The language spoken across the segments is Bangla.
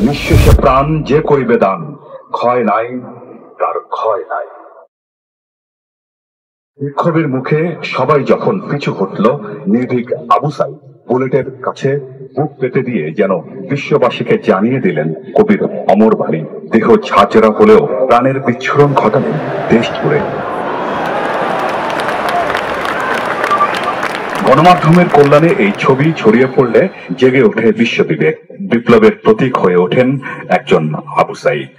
নিঃশেষে প্রাণ যে করিবে দান, ক্ষয় নাই তার ক্ষয় নাই। বিক্ষোভের মুখে সবাই যখন পিছু হটল, নির্ভীক আবু সাইদ বুলেটের কাছে বুক পেতে দিয়ে যেন বিশ্ববাসীকে জানিয়ে দিলেন কবির অমর বাণী। দেহ ঝাঁঝরা হলেও প্রাণের বিচ্ছুরণ ঘটালেন দেশ জুড়ে। গণমাধ্যমের কল্যাণে এই ছবি ছড়িয়ে পড়লে জেগে ওঠে বিশ্ববিবেক। বিপ্লবের প্রতীক হয়ে ওঠেন একজন আবু সাইদ।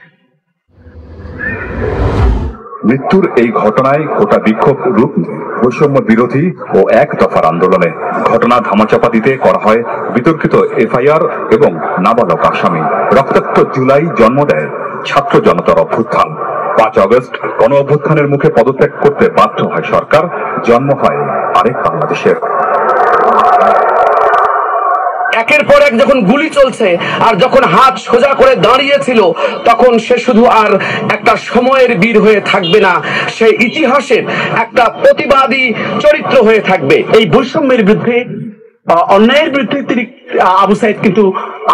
মৃত্যুর এই ঘটনায় গোটা বিক্ষোভ রূপ নেয় বৈষম্য বিরোধী ও এক দফার আন্দোলনে। ঘটনা ধামাচাপা দিতে করা হয় বিতর্কিত এফআইআর এবং নাবালক আসামি। রক্তাক্ত জুলাই জন্ম দেয় ছাত্র জনতার অভ্যুত্থান। 5 আগস্ট গণ অভ্যুত্থানের মুখে পদত্যাগ করতে বাধ্য হয় সরকার। জন্ম হয় আরেক বাংলাদেশের। একের পর এক যখন গুলি চলছে আর যখন হাত সোজা করে দাঁড়িয়েছিল, তখন সে শুধু আর একটা সময়ের বীর হয়ে থাকবে না, সে ইতিহাসের একটা প্রতিবাদী চরিত্র হয়ে থাকবে। এই বৈষম্যের বিরুদ্ধে, অন্যায়ের বিরুদ্ধে তিনি আবু সাইদ কিন্তু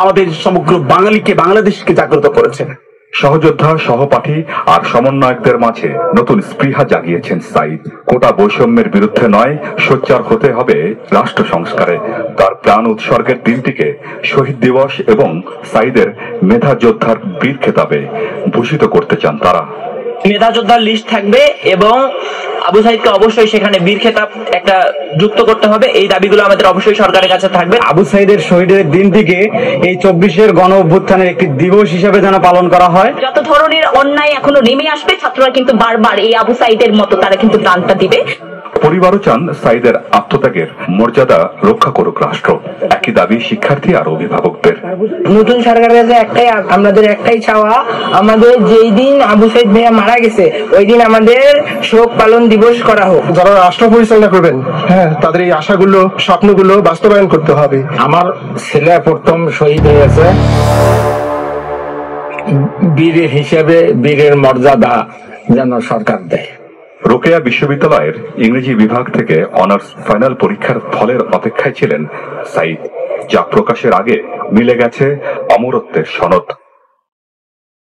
আমাদের সমগ্র বাঙালিকে, বাংলাদেশকে জাগ্রত করেছেন। সহযোদ্ধা, সহপাঠী আর সমন্বয়কদের মাঝে নতুন স্পৃহা জাগিয়েছেন সাইদ। কোটা বৈষম্যের বিরুদ্ধে নয়, সোচ্চার হতে হবে রাষ্ট্র সংস্কারে। তার প্রাণ উৎসর্গের দিনটিকে শহীদ দিবস এবং সাইদের মেধা যোদ্ধার বীর খেতাবে ভূষিত করতে চান তারা। মেধা যোদ্ধার লিস্ট থাকবে এবং আবু সাইদকে অবশ্যই সেখানে বীর খেতাব একটা যুক্ত করতে হবে। এই দাবিগুলো আমাদের অবশ্যই সরকারের কাছে থাকবে। আবু সাইদের শহীদের দিনটিকে এই 24-এর গণ অভ্যুত্থানের একটি দিবস হিসেবে যেন পালন করা হয়। যত ধরনের অন্যায় এখনো নেমে আসবে, ছাত্ররা কিন্তু বারবার এই আবু সাইদের মতো তারা কিন্তু প্রাণটা দিবে। পরিবারও চান সাইদের আত্মত্যাগের মর্যাদা রক্ষা করুক রাষ্ট্র। একই দাবি শিক্ষার্থী আর অভিভাবকদের। নতুন সরকারের কাছে আমাদের একটাই চাওয়া, আমাদের যেই দিন আবু সাইদ ভাইয়া মারা গেছে ওই দিন আমাদের শোক পালন দিবস করা হোক। যারা রাষ্ট্র পরিচালনা করবেন, তাদের এই আশাগুলো, স্বপ্নগুলো বাস্তবায়ন করতে হবে। আমার ছেলে প্রথম শহীদ হয়েছে, বীর হিসেবে বীরের মর্যাদা যেন সরকার দেয়। রোকেয়া বিশ্ববিদ্যালয়ের ইংরেজি বিভাগ থেকে অনার্স ফাইনাল পরীক্ষার ফলের অপেক্ষায় ছিলেন সাইদ, যা প্রকাশের আগে মিলে গেছে অমরত্বের সনদ।